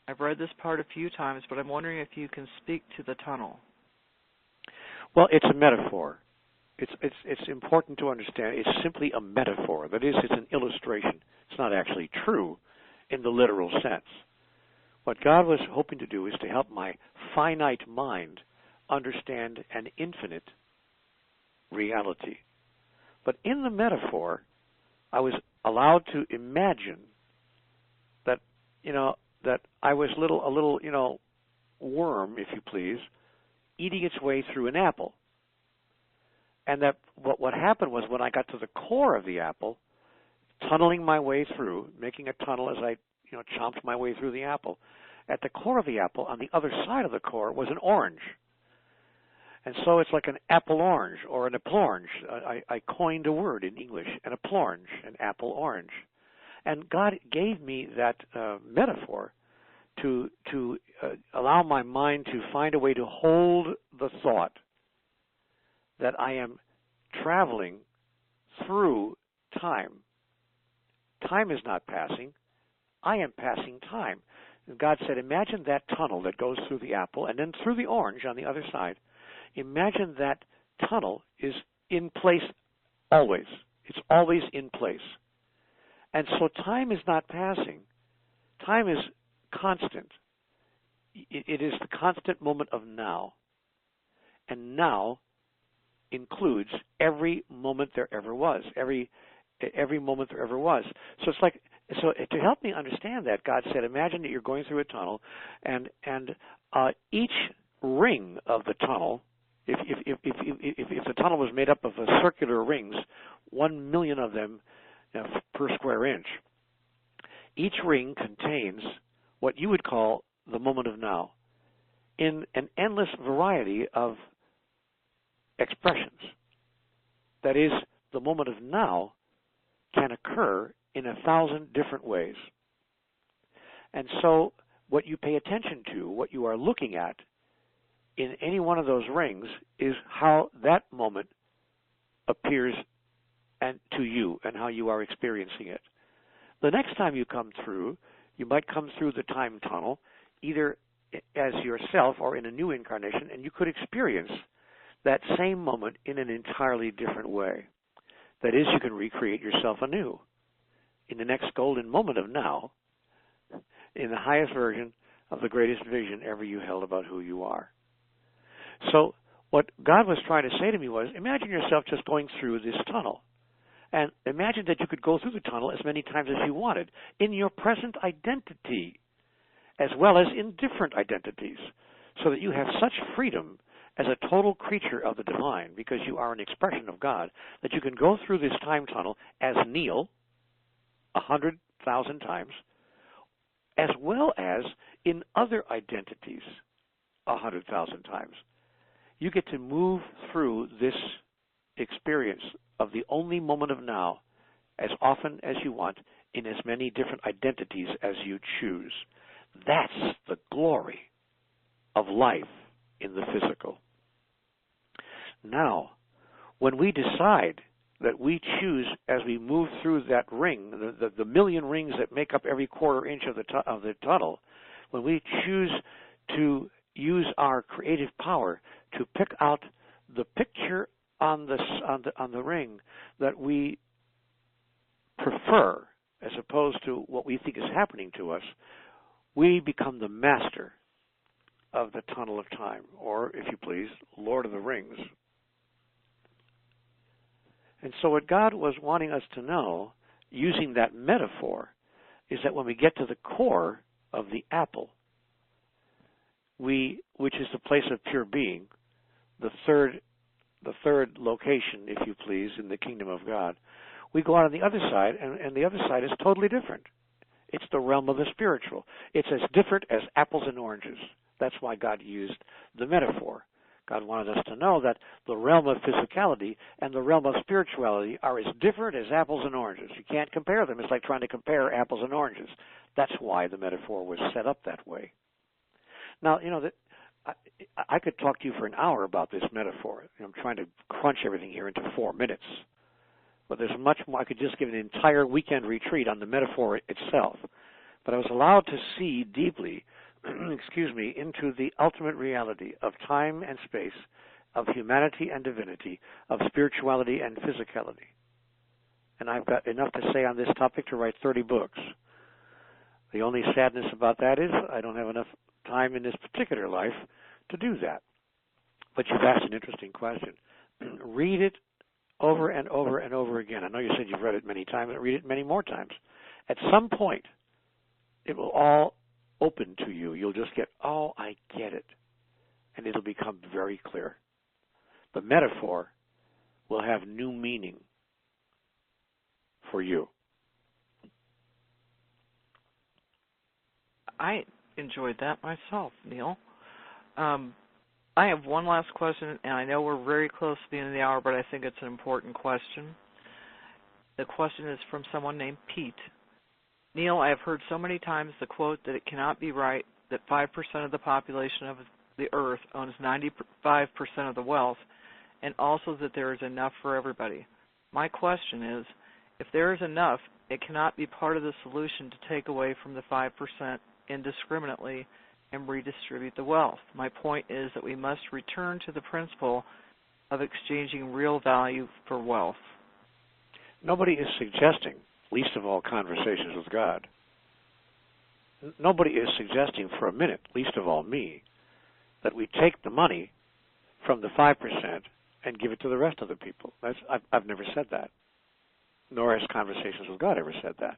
I've read this part a few times, but I'm wondering if you can speak to the tunnel." Well, it's a metaphor. It's important to understand. It's simply a metaphor. That is, it's an illustration. It's not actually true in the literal sense. What God was hoping to do is to help my finite mind understand an infinite reality. But in the metaphor, I was allowed to imagine that, that I was a little, worm, if you please, eating its way through an apple. And that what happened was when I got to the core of the apple, tunneling my way through, making a tunnel as I chomped my way through the apple, at the core of the apple, on the other side of the core, was an orange. And so it's like an apple orange or an aplorange. I coined a word in English, an aplorange, an apple orange. And God gave me that metaphor to allow my mind to find a way to hold the thought that I am traveling through time. Time is not passing. I am passing time. And God said, imagine that tunnel that goes through the apple and then through the orange on the other side. Imagine that tunnel is in place always. It's always in place. And so time is not passing. Time is constant. It is the constant moment of now. And now includes every moment there ever was. Every moment there ever was. So it's like, so to help me understand that, God said, imagine that you're going through a tunnel, and each ring of the tunnel, if the tunnel was made up of circular rings, 1 million of them per square inch, each ring contains what you would call the moment of now, in an endless variety of expressions. That is, the moment of now can occur in 1,000 different ways. And so what you pay attention to, what you are looking at in any one of those rings, is how that moment appears and to you and how you are experiencing it. The next time you come through, you might come through the time tunnel, either as yourself or in a new incarnation, and you could experience that same moment in an entirely different way. That is, you can recreate yourself anew in the next golden moment of now, in the highest version of the greatest vision ever you held about who you are. So what God was trying to say to me was, imagine yourself just going through this tunnel. And imagine that you could go through the tunnel as many times as you wanted in your present identity, as well as in different identities, so that you have such freedom as a total creature of the divine, because you are an expression of God, that you can go through this time tunnel as Neale 100,000 times, as well as in other identities 100,000 times. You get to move through this experience of the only moment of now as often as you want, in as many different identities as you choose. That's the glory of life in the physical. Now, when we decide that we choose as we move through that ring, the million rings that make up every quarter inch of the tunnel, when we choose to use our creative power to pick out the picture on the ring that we prefer as opposed to what we think is happening to us, we become the master of the tunnel of time, or, if you please, Lord of the Rings. And so what God was wanting us to know, using that metaphor, is that when we get to the core of the apple, which is the place of pure being, the third location, if you please, in the kingdom of God, we go out on the other side, and the other side is totally different. It's the realm of the spiritual. It's as different as apples and oranges. That's why God used the metaphor. God wanted us to know that the realm of physicality and the realm of spirituality are as different as apples and oranges. You can't compare them. It's like trying to compare apples and oranges. That's why the metaphor was set up that way. Now, I could talk to you for an hour about this metaphor. I'm trying to crunch everything here into 4 minutes. But there's much more. I could just give an entire weekend retreat on the metaphor itself. But I was allowed to see deeply, into the ultimate reality of time and space, of humanity and divinity, of spirituality and physicality. And I've got enough to say on this topic to write 30 books. The only sadness about that is I don't have enough time in this particular life to do that. But you've asked an interesting question. Read it over and over and over again. I know you said you've read it many times, but read it many more times. At some point, it will all open to you. You'll just get, oh, I get it. And it'll become very clear. The metaphor will have new meaning for you. I enjoyed that myself, Neale. I have one last question, and I know we're very close to the end of the hour, but I think it's an important question. The question is from someone named Pete. Neale, I have heard so many times the quote that it cannot be right that 5% of the population of the earth owns 95% of the wealth, and also that there is enough for everybody. My question is, if there is enough, it cannot be part of the solution to take away from the 5% indiscriminately and redistribute the wealth. My point is that we must return to the principle of exchanging real value for wealth. Nobody is suggesting, least of all conversations with God. Nobody is suggesting for a minute, least of all me, that we take the money from the 5% and give it to the rest of the people. I've never said that, nor has Conversations with God ever said that.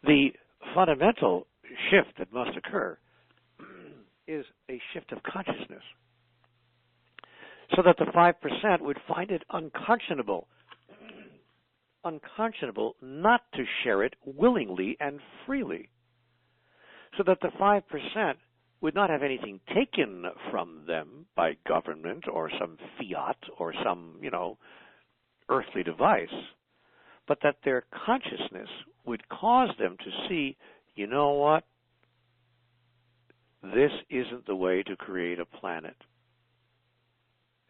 The fundamental shift that must occur is a shift of consciousness, so that the 5% would find it unconscionable not to share it willingly and freely, so that the 5% would not have anything taken from them by government or some fiat or some, earthly device, but that their consciousness would cause them to see, you know what? This isn't the way to create a planet,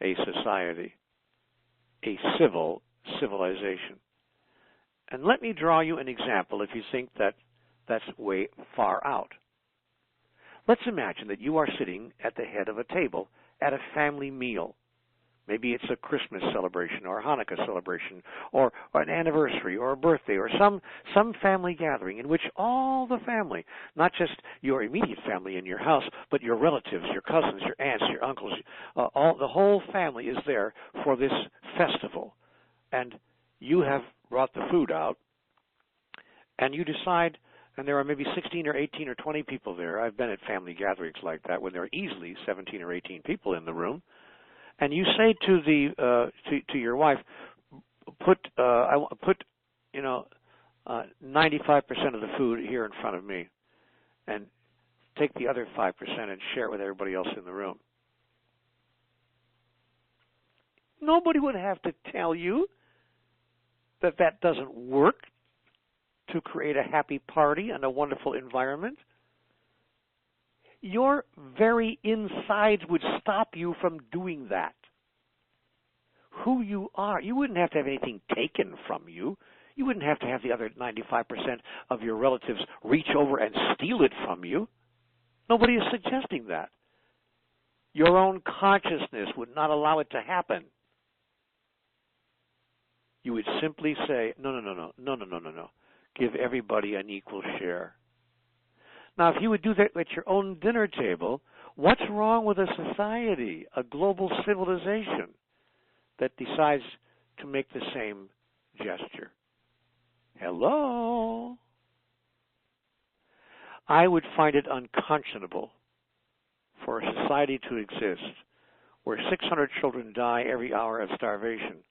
a society, a civilization. And let me draw you an example if you think that that's way far out. Let's imagine that you are sitting at the head of a table at a family meal. Maybe it's a Christmas celebration or a Hanukkah celebration or an anniversary or a birthday or some family gathering in which all the family, not just your immediate family in your house, but your relatives, your cousins, your aunts, your uncles, the whole family is there for this festival. And you have brought the food out, and you decide, and there are maybe 16 or 18 or 20 people there. I've been at family gatherings like that when there are easily 17 or 18 people in the room. And you say to to your wife, put 95% of the food here in front of me, and take the other 5% and share it with everybody else in the room. Nobody would have to tell you that doesn't work. to create a happy party and a wonderful environment, your very insides would stop you from doing that. Who you are, you wouldn't have to have anything taken from you. You wouldn't have to have the other 95% of your relatives reach over and steal it from you. Nobody is suggesting that. Your own consciousness would not allow it to happen. You would simply say, no. Give everybody an equal share. Now, if you would do that at your own dinner table, what's wrong with a society, a global civilization that decides to make the same gesture? Hello? I would find it unconscionable for a society to exist where 600 children die every hour of starvation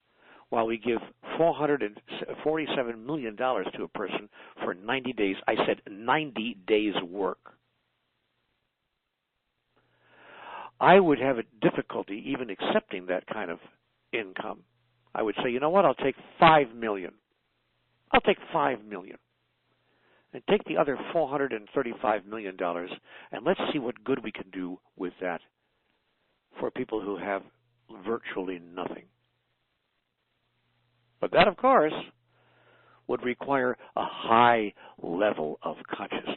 while we give $447 million to a person for 90 days. I said 90 days' work. I would have a difficulty even accepting that kind of income. I would say, you know what, I'll take $5 million. I'll take $5 million. And take the other $435 million, and let's see what good we can do with that for people who have virtually nothing. But that, of course, would require a high level of consciousness.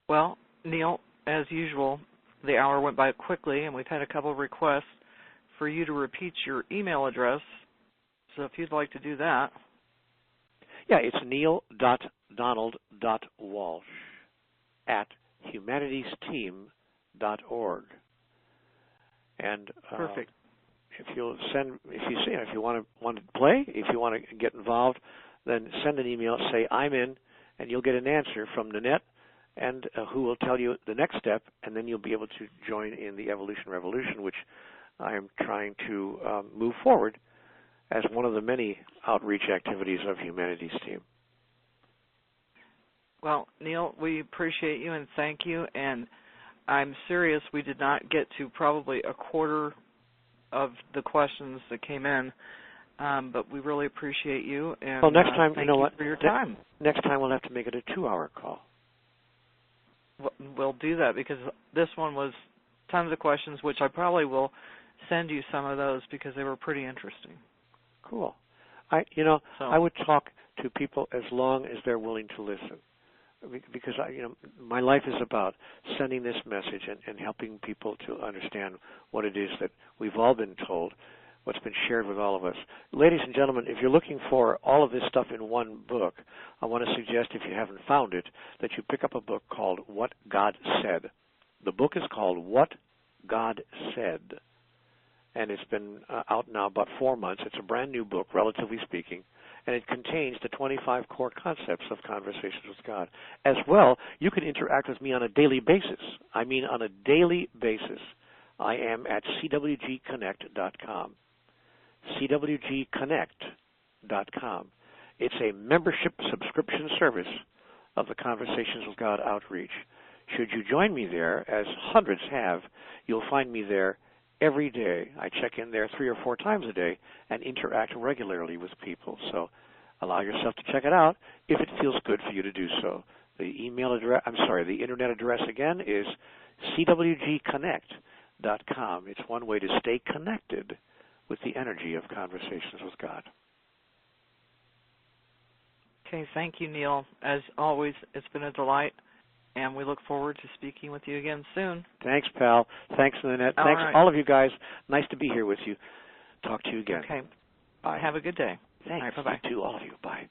Well, Neale, as usual, the hour went by quickly, and we've had a couple of requests for you to repeat your email address. So if you'd like to do that. Yeah, it's neale.donald.walsh@humanitiesteam.org. And perfect. If you want to play, if you want to get involved, then send an email, say I'm in, and you'll get an answer from Nanette, and who will tell you the next step, and then you'll be able to join in the Evolution Revolution, which I am trying to move forward as one of the many outreach activities of Humanities Team. Well, Neale, we appreciate you and thank you. And I'm serious, we did not get to probably a quarter of the questions that came in, but we really appreciate you. And well, next time, thank you know what? For your time. Next time we'll have to make it a 2-hour call. We'll do that because this one was tons of questions, which I probably will send you some of those because they were pretty interesting. Cool. I would talk to people as long as they're willing to listen, because my life is about sending this message and helping people to understand what it is that we've all been told, what's been shared with all of us. Ladies and gentlemen, if you're looking for all of this stuff in one book, I want to suggest, if you haven't found it, that you pick up a book called What God Said. The book is called What God Said, and it's been out now about 4 months. It's a brand new book, relatively speaking, and it contains the 25 core concepts of conversations with God. As well, you can interact with me on a daily basis. I mean on a daily basis. I am at cwgconnect.com. cwgconnect.com. It's a membership subscription service of the Conversations with God outreach. Should you join me there, as hundreds have, you'll find me there every day. I check in there 3 or 4 times a day and interact regularly with people. So allow yourself to check it out if it feels good for you to do so. The internet address again is cwgconnect.com. It's one way to stay connected with the energy of Conversations with God. Okay, thank you, Neale. As always, it's been a delight, and we look forward to speaking with you again soon. Thanks, pal. Thanks, Nanette. Thanks, all of you guys. Nice to be here with you. Talk to you again. Okay. Bye. Have a good day. Thanks. All right, bye-bye. You too, all of you. Bye.